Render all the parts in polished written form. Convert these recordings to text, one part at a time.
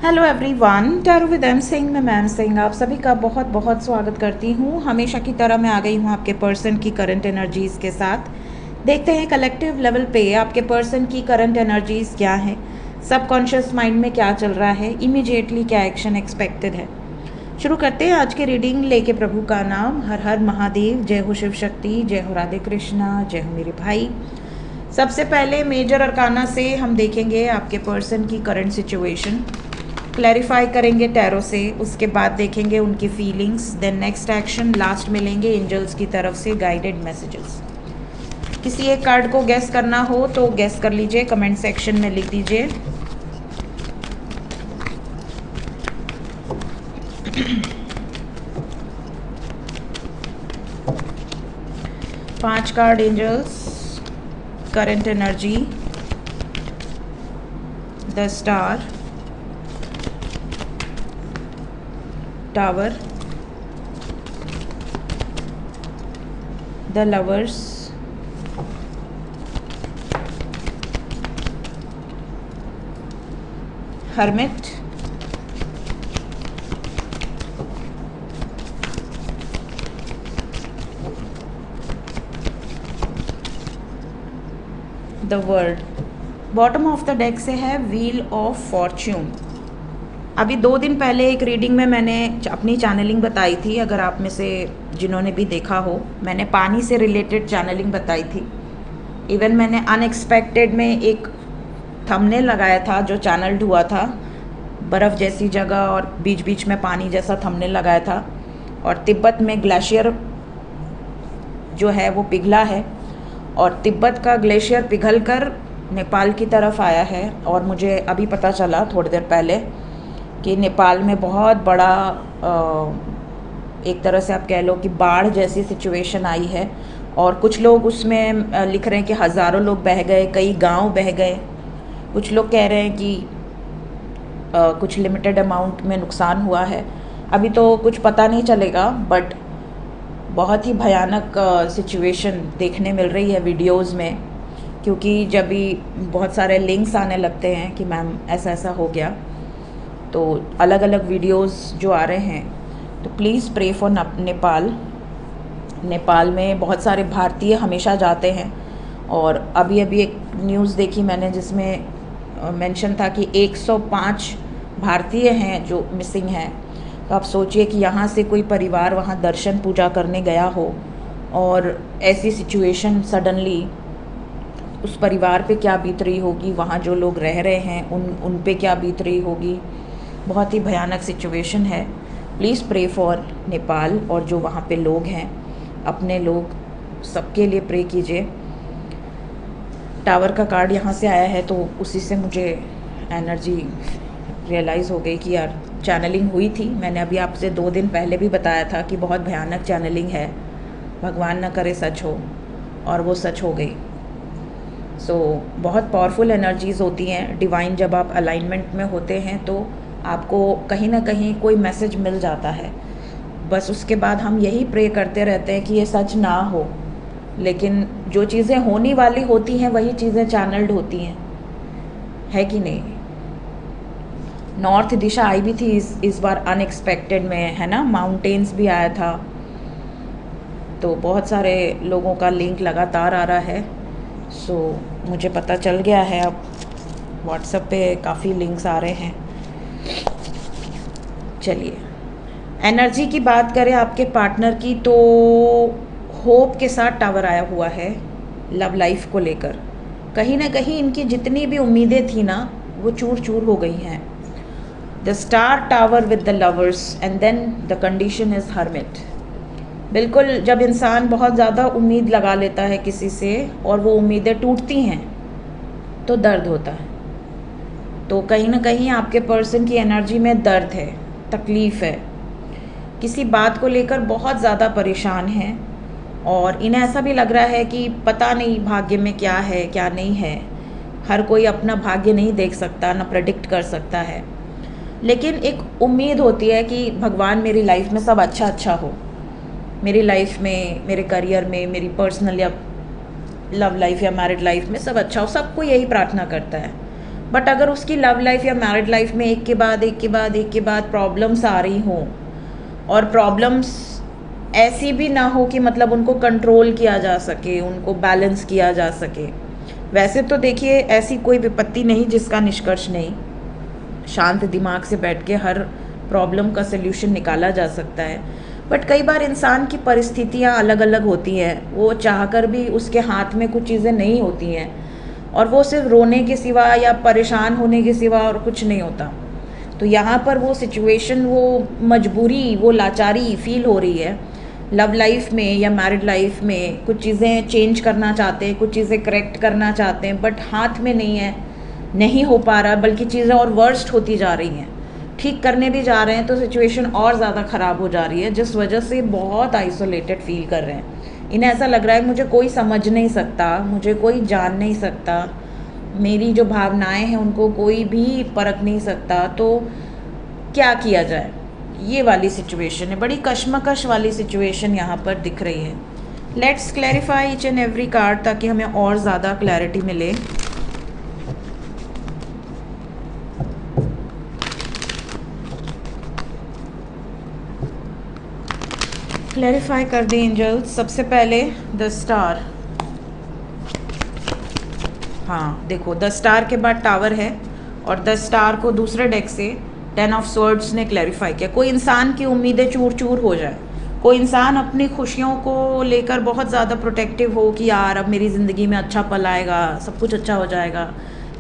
Hello everyone, tarot with M Singh में ma'am Singh आप सभी का बहुत बहुत स्वागत करती हूँ। हमेशा की तरह मैं आ गई हूँ आपके पर्सन की करंट एनर्जीज़ के साथ। देखते हैं कलेक्टिव लेवल पे आपके पर्सन की करंट एनर्जीज़ क्या है, सबकॉन्शियस माइंड में क्या चल रहा है, इमीडिएटली क्या एक्शन एक्सपेक्टेड है। शुरू करते हैं आज के रीडिंग लेके प्रभु का नाम। हर हर महादेव, जय हो शिव शक्ति, जय हो राधे कृष्णा, जय हो मेरे भाई। सबसे पहले मेजर अरकाना से हम देखेंगे आपके पर्सन की करंट सिचुएशन, क्लैरिफाई करेंगे टैरो से, उसके बाद देखेंगे उनकी feelings, then next action, last मिलेंगे एंजल्स की तरफ से गाइडेड मैसेजेस। किसी एक कार्ड को गैस करना हो तो गैस कर लीजिए, कमेंट सेक्शन में लिख दीजिए। पांच card angels, current energy, the star, tower, the lovers, hermit, the world. Bottom of the deck से है व्हील ऑफ फॉर्च्यून। अभी 2 दिन पहले एक रीडिंग में मैंने अपनी चैनलिंग बताई थी, अगर आप में से जिन्होंने भी देखा हो, मैंने पानी से रिलेटेड चैनलिंग बताई थी। इवन मैंने अनएक्सपेक्टेड में एक थंबनेल लगाया था जो चैनल्ड हुआ था, बर्फ़ जैसी जगह और बीच बीच में पानी जैसा थंबनेल लगाया था। और तिब्बत में ग्लेशियर जो है वो पिघला है और तिब्बत का ग्लेशियर पिघलकर नेपाल की तरफ आया है। और मुझे अभी पता चला थोड़ी देर पहले कि नेपाल में बहुत बड़ा एक तरह से आप कह लो कि बाढ़ जैसी सिचुएशन आई है। और कुछ लोग उसमें लिख रहे हैं कि हज़ारों लोग बह गए, कई गांव बह गए। कुछ लोग कह रहे हैं कि कुछ लिमिटेड अमाउंट में नुकसान हुआ है। अभी तो कुछ पता नहीं चलेगा, बट बहुत ही भयानक सिचुएशन देखने मिल रही है वीडियोज़ में, क्योंकि जब भी बहुत सारे लिंक्स आने लगते हैं कि मैम ऐसा ऐसा हो गया, तो अलग अलग वीडियोस जो आ रहे हैं, तो please pray for Nepal. Nepal में बहुत सारे भारतीय हमेशा जाते हैं। और अभी अभी एक न्यूज़ देखी मैंने जिसमें मेंशन था कि 105 भारतीय हैं जो मिसिंग हैं। तो आप सोचिए कि यहाँ से कोई परिवार वहाँ दर्शन पूजा करने गया हो और ऐसी सिचुएशन सडनली, उस परिवार पे क्या बीत रही होगी, वहाँ जो लोग रह रहे हैं उन पे क्या बीत रही होगी। बहुत ही भयानक सिचुएशन है। प्लीज़ प्रे फॉर नेपाल और जो वहाँ पे लोग हैं, अपने लोग, सबके लिए प्रे कीजिए। टावर का कार्ड यहाँ से आया है तो उसी से मुझे एनर्जी रियलाइज़ हो गई कि यार चैनलिंग हुई थी। मैंने अभी आपसे 2 दिन पहले भी बताया था कि बहुत भयानक चैनलिंग है, भगवान न करे सच हो, और वो सच हो गई। बहुत पावरफुल एनर्जीज़ होती हैं डिवाइन। जब आप अलाइनमेंट में होते हैं तो आपको कहीं ना कहीं कोई मैसेज मिल जाता है। बस उसके बाद हम यही प्रे करते रहते हैं कि ये सच ना हो, लेकिन जो चीज़ें होने वाली होती हैं वही चीज़ें चैनल्ड होती हैं, है कि नहीं। नॉर्थ दिशा आई भी थी इस बार अनएक्सपेक्टेड में, है ना। माउंटेन्स भी आया था। तो बहुत सारे लोगों का लिंक लगातार आ रहा है। मुझे पता चल गया है, अब व्हाट्सएप पे काफ़ी लिंक्स आ रहे हैं। चलिए, एनर्जी की बात करें आपके पार्टनर की, तो होप के साथ टावर आया हुआ है लव लाइफ को लेकर। कहीं ना कहीं इनकी जितनी भी उम्मीदें थी ना, वो चूर चूर हो गई हैं। The star tower with the lovers and then the condition is hermit. बिल्कुल, जब इंसान बहुत ज़्यादा उम्मीद लगा लेता है किसी से और वो उम्मीदें टूटती हैं तो दर्द होता है। तो कहीं ना कहीं आपके पर्सन की एनर्जी में दर्द है, तकलीफ़ है, किसी बात को लेकर बहुत ज़्यादा परेशान हैं। और इन्हें ऐसा भी लग रहा है कि पता नहीं भाग्य में क्या है क्या नहीं है। हर कोई अपना भाग्य नहीं देख सकता, ना प्रेडिक्ट कर सकता है, लेकिन एक उम्मीद होती है कि भगवान मेरी लाइफ में सब अच्छा अच्छा हो। मेरी लाइफ में, मेरे करियर में, मेरी पर्सनल या लव लाइफ या मैरिड लाइफ में सब अच्छा हो। सबको यही प्रार्थना करता है। बट अगर उसकी लव लाइफ या मैरिड लाइफ में एक के बाद एक के बाद एक के बाद प्रॉब्लम्स आ रही हों, और प्रॉब्लम्स ऐसी भी ना हो कि मतलब उनको कंट्रोल किया जा सके, उनको बैलेंस किया जा सके। वैसे तो देखिए ऐसी कोई विपत्ति नहीं जिसका निष्कर्ष नहीं, शांत दिमाग से बैठ के हर प्रॉब्लम का सल्यूशन निकाला जा सकता है। बट कई बार इंसान की परिस्थितियाँ अलग अलग होती हैं, वो चाहकर भी उसके हाथ में कुछ चीज़ें नहीं होती हैं, और वो सिर्फ रोने के सिवा या परेशान होने के सिवा और कुछ नहीं होता। तो यहाँ पर वो सिचुएशन, वो मजबूरी, वो लाचारी फील हो रही है। लव लाइफ में या मैरिड लाइफ में कुछ चीज़ें चेंज करना चाहते हैं, कुछ चीज़ें करेक्ट करना चाहते हैं, बट हाथ में नहीं है, नहीं हो पा रहा, बल्कि चीज़ें और वर्स्ट होती जा रही हैं। ठीक करने भी जा रहे हैं तो सिचुएशन और ज़्यादा ख़राब हो जा रही है, जिस वजह से बहुत आइसोलेटेड फील कर रहे हैं। इन्हें ऐसा लग रहा है मुझे कोई समझ नहीं सकता, मुझे कोई जान नहीं सकता, मेरी जो भावनाएं हैं उनको कोई भी परख नहीं सकता, तो क्या किया जाए। ये वाली सिचुएशन है, बड़ी कश्मकश वाली सिचुएशन यहाँ पर दिख रही है। Let's clarify each and every card ताकि हमें और ज़्यादा क्लैरिटी मिले। क्लैरिफाई कर दी एंजल्स। सबसे पहले द स्टार। हाँ देखो, द स्टार के बाद टावर है, और द स्टार को दूसरे डेक से 10 ऑफ स्वर्ड्स ने क्लैरिफाई किया। कोई इंसान की उम्मीदें चूर चूर हो जाए, कोई इंसान अपनी खुशियों को लेकर बहुत ज़्यादा प्रोटेक्टिव हो कि यार अब मेरी ज़िंदगी में अच्छा पल आएगा, सब कुछ अच्छा हो जाएगा,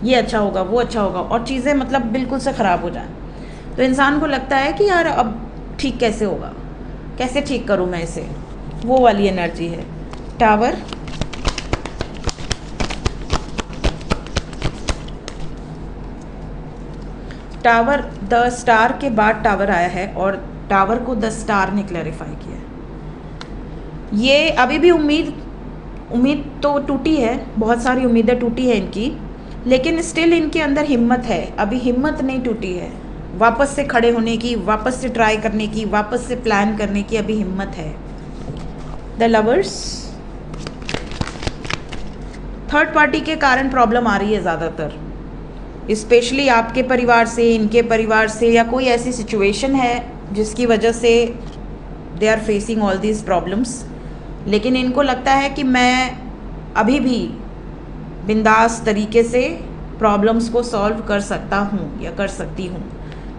ये अच्छा होगा, वो अच्छा होगा, और चीज़ें मतलब बिल्कुल से ख़राब हो जाए। तो इंसान को लगता है कि यार अब ठीक कैसे होगा, कैसे ठीक करूँ मैं इसे, वो वाली एनर्जी है। टावर, टावर, द स्टार के बाद टावर आया है, और टावर को द स्टार ने क्लैरिफाई किया है। ये अभी भी उम्मीद तो टूटी है, बहुत सारी उम्मीदें टूटी है इनकी, लेकिन स्टिल इनके अंदर हिम्मत है, अभी हिम्मत नहीं टूटी है, वापस से खड़े होने की, वापस से ट्राई करने की, वापस से प्लान करने की अभी हिम्मत है। द लवर्स, थर्ड पार्टी के कारण प्रॉब्लम आ रही है ज़्यादातर, स्पेशली आपके परिवार से, इनके परिवार से, या कोई ऐसी सिचुएशन है जिसकी वजह से they are facing all these problems. लेकिन इनको लगता है कि मैं अभी भी बिंदास तरीके से प्रॉब्लम्स को सॉल्व कर सकता हूँ या कर सकती हूँ,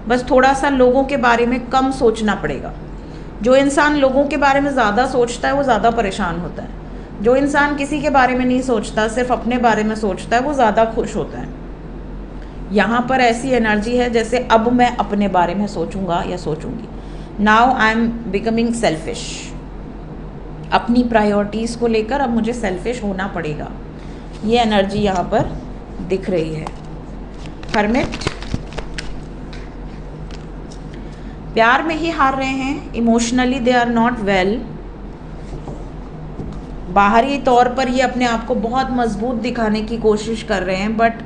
बस थोड़ा सा लोगों के बारे में कम सोचना पड़ेगा। जो इंसान लोगों के बारे में ज़्यादा सोचता है वो ज़्यादा परेशान होता है, जो इंसान किसी के बारे में नहीं सोचता, सिर्फ अपने बारे में सोचता है, वो ज़्यादा खुश होता है। यहाँ पर ऐसी एनर्जी है जैसे अब मैं अपने बारे में सोचूंगा या सोचूंगी। Now I am becoming selfish, अपनी प्रायोरिटीज़ को लेकर अब मुझे सेल्फिश होना पड़ेगा, ये एनर्जी यहाँ पर दिख रही है। हर्मिट, प्यार में ही हार रहे हैं, emotionally they are not well. बाहरी तौर पर ये अपने आप को बहुत मजबूत दिखाने की कोशिश कर रहे हैं, बट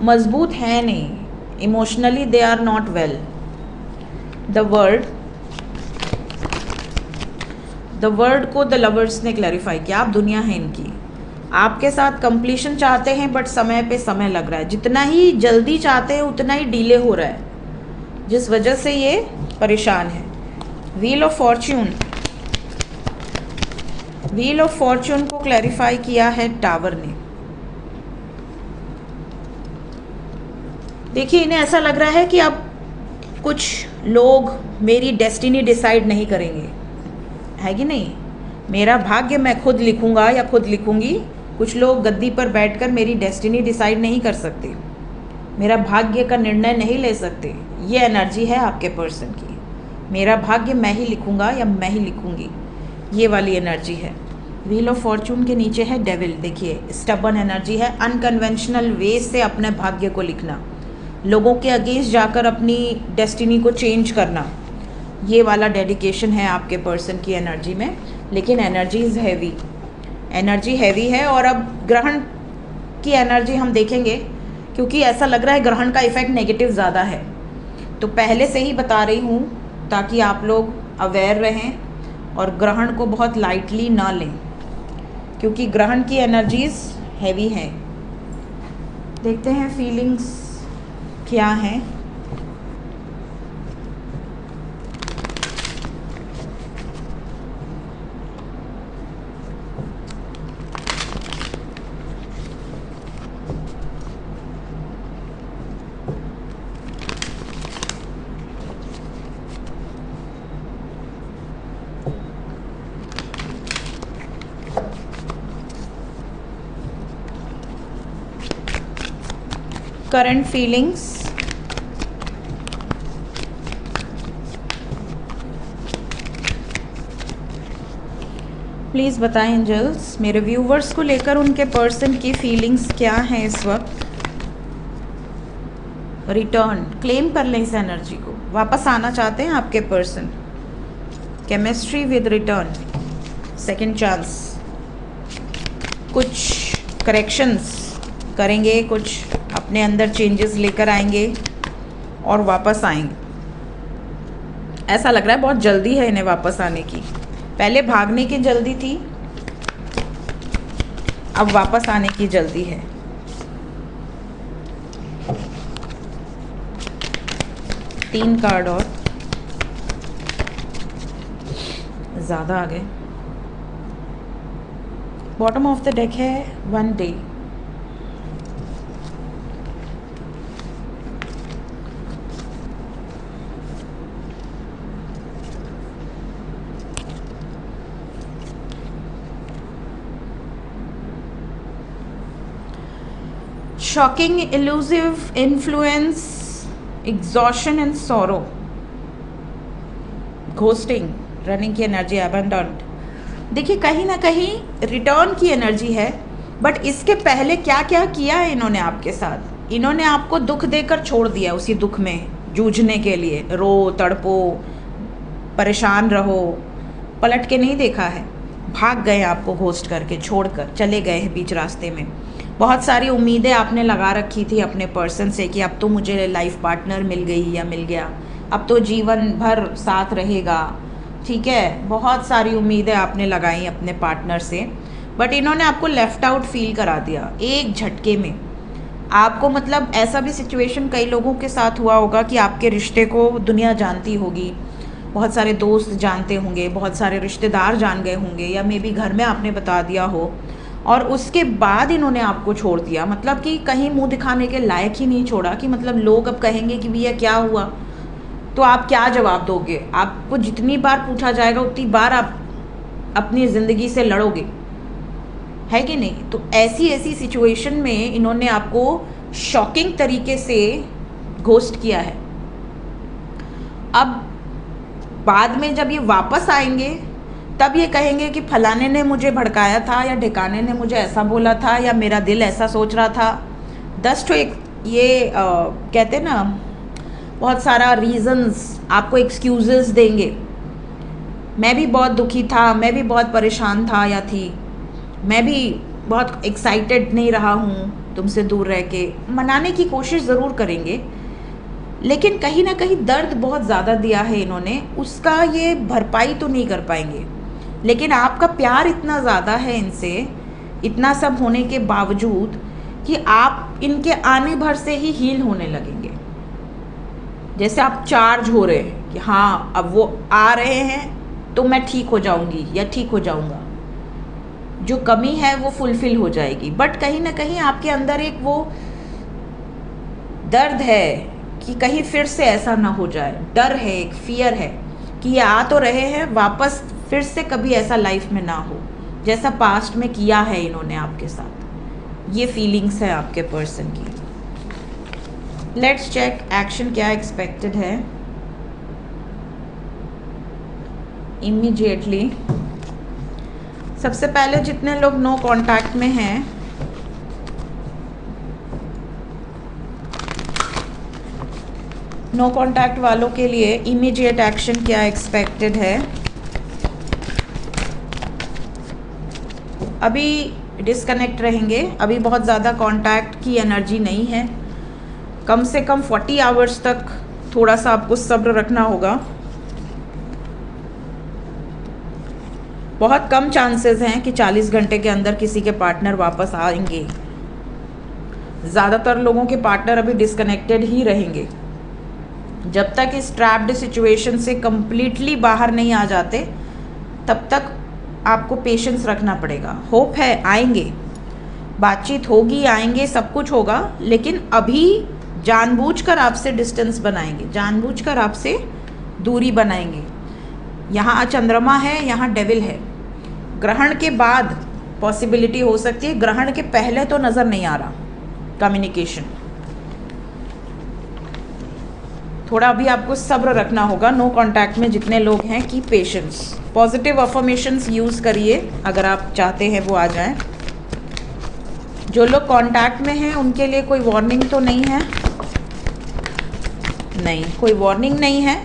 मजबूत है नहीं, emotionally they are not well. The word को द लवर्स ने क्लैरिफाई किया। आप दुनिया है इनकी, आपके साथ कंप्लीशन चाहते हैं, बट समय पे समय लग रहा है, जितना ही जल्दी चाहते हैं उतना ही डिले हो रहा है, जिस वजह से ये परेशान है। Wheel of Fortune, wheel of Fortune को क्लैरिफाई किया है टावर ने। देखिए, इन्हें ऐसा लग रहा है कि अब कुछ लोग मेरी डेस्टिनी डिसाइड नहीं करेंगे, है कि नहीं, मेरा भाग्य मैं खुद लिखूंगा या खुद लिखूंगी। कुछ लोग गद्दी पर बैठकर मेरी डेस्टिनी डिसाइड नहीं कर सकते, मेरा भाग्य का निर्णय नहीं ले सकते। ये एनर्जी है आपके पर्सन की, मेरा भाग्य मैं ही लिखूंगा या मैं ही लिखूंगी, ये वाली एनर्जी है। व्हील ऑफ फॉर्च्यून के नीचे है डेविल। देखिए, स्टबन एनर्जी है, अनकन्वेंशनल वे से अपने भाग्य को लिखना, लोगों के अगेंस्ट जाकर अपनी डेस्टिनी को चेंज करना, ये वाला डेडिकेशन है आपके पर्सन की एनर्जी में। लेकिन energy is heavy, energy heavy है। और अब ग्रहण की एनर्जी हम देखेंगे, क्योंकि ऐसा लग रहा है ग्रहण का इफ़ेक्ट नेगेटिव ज़्यादा है, तो पहले से ही बता रही हूँ ताकि आप लोग अवेयर रहें और ग्रहण को बहुत लाइटली ना लें, क्योंकि ग्रहण की एनर्जीज़ हैवी हैं। देखते हैं फीलिंग्स क्या हैं। करंट फीलिंग्स, प्लीज़ बताएं एंजल्स मेरे व्यूवर्स को लेकर उनके पर्सन की फीलिंग्स क्या हैं इस वक्त। रिटर्न क्लेम कर लें इस एनर्जी को, वापस आना चाहते हैं आपके person. Chemistry with return, second chance, कुछ करेक्शंस करेंगे, कुछ अपने अंदर चेंजेस लेकर आएंगे और वापस आएंगे। ऐसा लग रहा है बहुत जल्दी है इन्हें वापस आने की। पहले भागने की जल्दी थी, अब वापस आने की जल्दी है। तीन कार्ड और ज़्यादा आ गए। बॉटम ऑफ द डेक है 1 day. Shocking, elusive influence, exhaustion and sorrow, ghosting, running की एनर्जी, अबंडंट। देखिए कहीं ना कहीं रिटर्न की एनर्जी है, बट इसके पहले क्या क्या किया है इन्होंने आपके साथ। इन्होंने आपको दुख देकर छोड़ दिया, उसी दुख में जूझने के लिए। रो, तड़पो, परेशान रहो, पलट के नहीं देखा है, भाग गए आपको घोस्ट करके, छोड़कर चले गए हैं बीच रास्ते में। बहुत सारी उम्मीदें आपने लगा रखी थी अपने पर्सन से कि अब तो मुझे लाइफ पार्टनर मिल गई या मिल गया, अब तो जीवन भर साथ रहेगा, ठीक है। बहुत सारी उम्मीदें आपने लगाई अपने पार्टनर से, बट इन्होंने आपको लेफ्ट आउट फील करा दिया एक झटके में। आपको मतलब ऐसा भी सिचुएशन कई लोगों के साथ हुआ होगा कि आपके रिश्ते को दुनिया जानती होगी, बहुत सारे दोस्त जानते होंगे, बहुत सारे रिश्तेदार जान गए होंगे, या मे बी घर में आपने बता दिया हो, और उसके बाद इन्होंने आपको छोड़ दिया। मतलब कि कहीं मुंह दिखाने के लायक ही नहीं छोड़ा, कि मतलब लोग अब कहेंगे कि भैया क्या हुआ, तो आप क्या जवाब दोगे। आपको जितनी बार पूछा जाएगा उतनी बार आप अपनी ज़िंदगी से लड़ोगे, है कि नहीं। तो ऐसी सिचुएशन में इन्होंने आपको शॉकिंग तरीके से घोस्ट किया है। अब बाद में जब ये वापस आएंगे तब ये कहेंगे कि फलाने ने मुझे भड़काया था, या ढिकाने ने मुझे ऐसा बोला था, या मेरा दिल ऐसा सोच रहा था। 10 ये कहते ना, बहुत सारा रीज़न्स आपको एक्सक्यूज़ेस देंगे। मैं भी बहुत दुखी था, मैं भी बहुत परेशान था या थी, मैं भी बहुत एक्साइटेड नहीं रहा हूँ तुमसे दूर रह के। मनाने की कोशिश ज़रूर करेंगे, लेकिन कहीं ना कहीं दर्द बहुत ज़्यादा दिया है इन्होंने, उसका ये भरपाई तो नहीं कर पाएंगे। लेकिन आपका प्यार इतना ज़्यादा है इनसे, इतना सब होने के बावजूद, कि आप इनके आने भर से ही हील होने लगेंगे। जैसे आप चार्ज हो रहे हैं कि हाँ अब वो आ रहे हैं तो मैं ठीक हो जाऊंगी या ठीक हो जाऊंगा, जो कमी है वो फुलफिल हो जाएगी। बट कहीं ना कहीं आपके अंदर एक वो दर्द है कि कहीं फिर से ऐसा ना हो जाए। डर है, एक फियर है कि ये आ तो रहे हैं, वापस फिर से कभी ऐसा लाइफ में ना हो जैसा पास्ट में किया है इन्होंने आपके साथ। ये फीलिंग्स है आपके पर्सन की। लेट्स चेक एक्शन क्या एक्सपेक्टेड है इमीडिएटली। सबसे पहले जितने लोग नो कांटेक्ट में हैं, नो कांटेक्ट वालों के लिए इमीडिएट एक्शन क्या एक्सपेक्टेड है। अभी डिस्कनेक्ट रहेंगे, अभी बहुत ज़्यादा कांटेक्ट की एनर्जी नहीं है। कम से कम 40 आवर्स तक थोड़ा सा आपको सब्र रखना होगा। बहुत कम चांसेस हैं कि 40 घंटे के अंदर किसी के पार्टनर वापस आएंगे। ज़्यादातर लोगों के पार्टनर अभी डिस्कनेक्टेड ही रहेंगे। जब तक इस ट्रैप्ड सिचुएशन से कम्प्लीटली बाहर नहीं आ जाते तब तक आपको पेशेंस रखना पड़ेगा। होप है आएंगे, बातचीत होगी, आएंगे, सब कुछ होगा, लेकिन अभी जानबूझकर आपसे डिस्टेंस बनाएंगे, जानबूझकर आपसे दूरी बनाएंगे। यहाँ चंद्रमा है, यहाँ डेविल है। ग्रहण के बाद पॉसिबिलिटी हो सकती है, ग्रहण के पहले तो नज़र नहीं आ रहा कम्युनिकेशन। थोड़ा अभी आपको सब्र रखना होगा। नो कांटेक्ट में जितने लोग हैं, की पेशेंस। पॉजिटिव अफर्मेशंस यूज़ करिए अगर आप चाहते हैं वो आ जाएं। जो लोग कांटेक्ट में हैं उनके लिए कोई वार्निंग तो नहीं है, नहीं कोई वार्निंग नहीं है,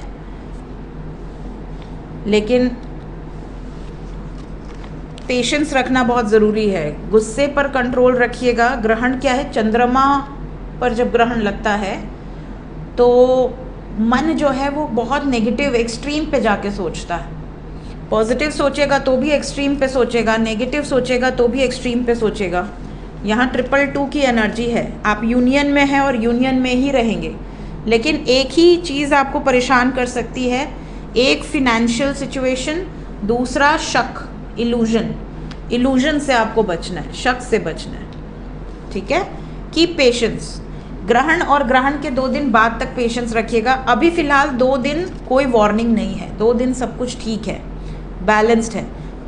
लेकिन पेशेंस रखना बहुत ज़रूरी है। गुस्से पर कंट्रोल रखिएगा। ग्रहण क्या है, चंद्रमा पर जब ग्रहण लगता है तो मन जो है वो बहुत नेगेटिव एक्सट्रीम पे जाके सोचता है। पॉजिटिव सोचेगा तो भी एक्सट्रीम पे सोचेगा, नेगेटिव सोचेगा तो भी एक्सट्रीम पे सोचेगा। यहाँ 222 की एनर्जी है। आप यूनियन में हैं और यूनियन में ही रहेंगे, लेकिन एक ही चीज़ आपको परेशान कर सकती है, एक फिनेंशियल सिचुएशन, दूसरा शक, इल्यूजन से आपको बचना है, शक से बचना है, ठीक है। Keep patience. ग्रहण और ग्रहण के 2 दिन बाद तक पेशेंस रखिएगा। अभी फ़िलहाल 2 दिन कोई वार्निंग नहीं है, 2 दिन सब कुछ ठीक है, बैलेंस्ड है।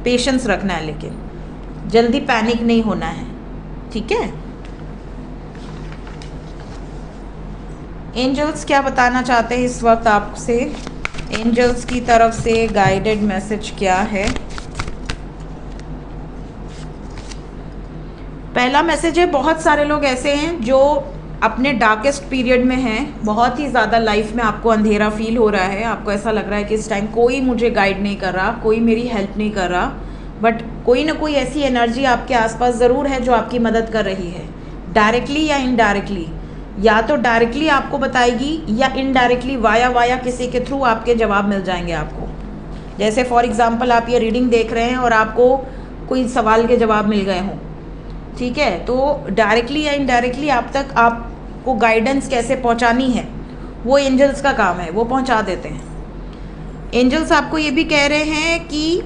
पेशेंस रखना है, लेकिन जल्दी पैनिक नहीं होना है, ठीक है। एंजल्स क्या बताना चाहते हैं इस वक्त आपसे? एंजल्स की तरफ से गाइडेड मैसेज क्या है? पहला मैसेज है, बहुत सारे लोग ऐसे हैं जो अपने डार्केस्ट पीरियड में हैं, बहुत ही ज़्यादा लाइफ में आपको अंधेरा फील हो रहा है, आपको ऐसा लग रहा है कि इस टाइम कोई मुझे गाइड नहीं कर रहा, कोई मेरी हेल्प नहीं कर रहा, बट कोई ना कोई ऐसी एनर्जी आपके आसपास ज़रूर है जो आपकी मदद कर रही है, डायरेक्टली या इनडायरेक्टली। या तो डायरेक्टली आपको बताएगी या इनडायरेक्टली वाया किसी के थ्रू आपके जवाब मिल जाएंगे आपको। जैसे फॉर एग्ज़ाम्पल आप ये रीडिंग देख रहे हैं और आपको कोई सवाल के जवाब मिल गए हों, ठीक है, तो डायरेक्टली या इनडायरेक्टली आप तक आपको गाइडेंस कैसे पहुंचानी है वो एंजल्स का काम है, वो पहुंचा देते हैं। एंजल्स आपको ये भी कह रहे हैं कि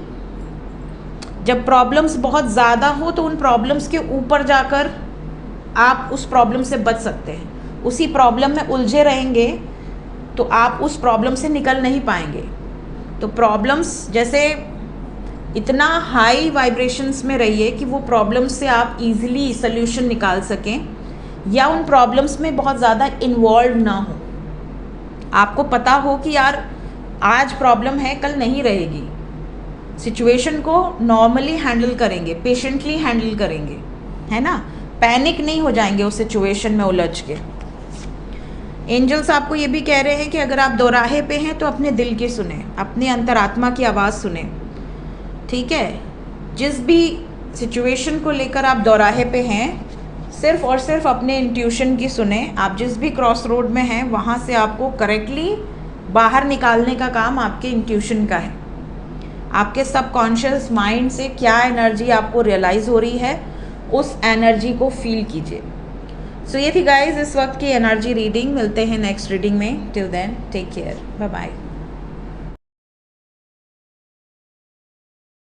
जब प्रॉब्लम्स बहुत ज़्यादा हो तो उन प्रॉब्लम्स के ऊपर जाकर आप उस प्रॉब्लम से बच सकते हैं। उसी प्रॉब्लम में उलझे रहेंगे तो आप उस प्रॉब्लम से निकल नहीं पाएंगे। तो प्रॉब्लम्स जैसे इतना हाई वाइब्रेशंस में रहिए कि वो प्रॉब्लम्स से आप इजीली सल्यूशन निकाल सकें, या उन प्रॉब्लम्स में बहुत ज़्यादा इन्वॉल्व ना हो। आपको पता हो कि यार आज प्रॉब्लम है, कल नहीं रहेगी। सिचुएशन को नॉर्मली हैंडल करेंगे, पेशेंटली हैंडल करेंगे, है ना, पैनिक नहीं हो जाएंगे उस सिचुएशन में उलझ के। एंजल्स आपको ये भी कह रहे हैं कि अगर आप दोराहे पे हैं तो अपने दिल की सुने, अपने अंतरात्मा की आवाज़ सुने, ठीक है। जिस भी सिचुएशन को लेकर आप दोराहे पे हैं, सिर्फ और सिर्फ अपने इंट्यूशन की सुने। आप जिस भी क्रॉस रोड में हैं वहाँ से आपको करेक्टली बाहर निकालने का काम आपके इंट्यूशन का है। आपके सबकॉन्शियस माइंड से क्या एनर्जी आपको रियलाइज़ हो रही है, उस एनर्जी को फील कीजिए। सो ये थी गाइज इस वक्त की एनर्जी रीडिंग। मिलते हैं नेक्स्ट रीडिंग में। Till then take care, bye bye.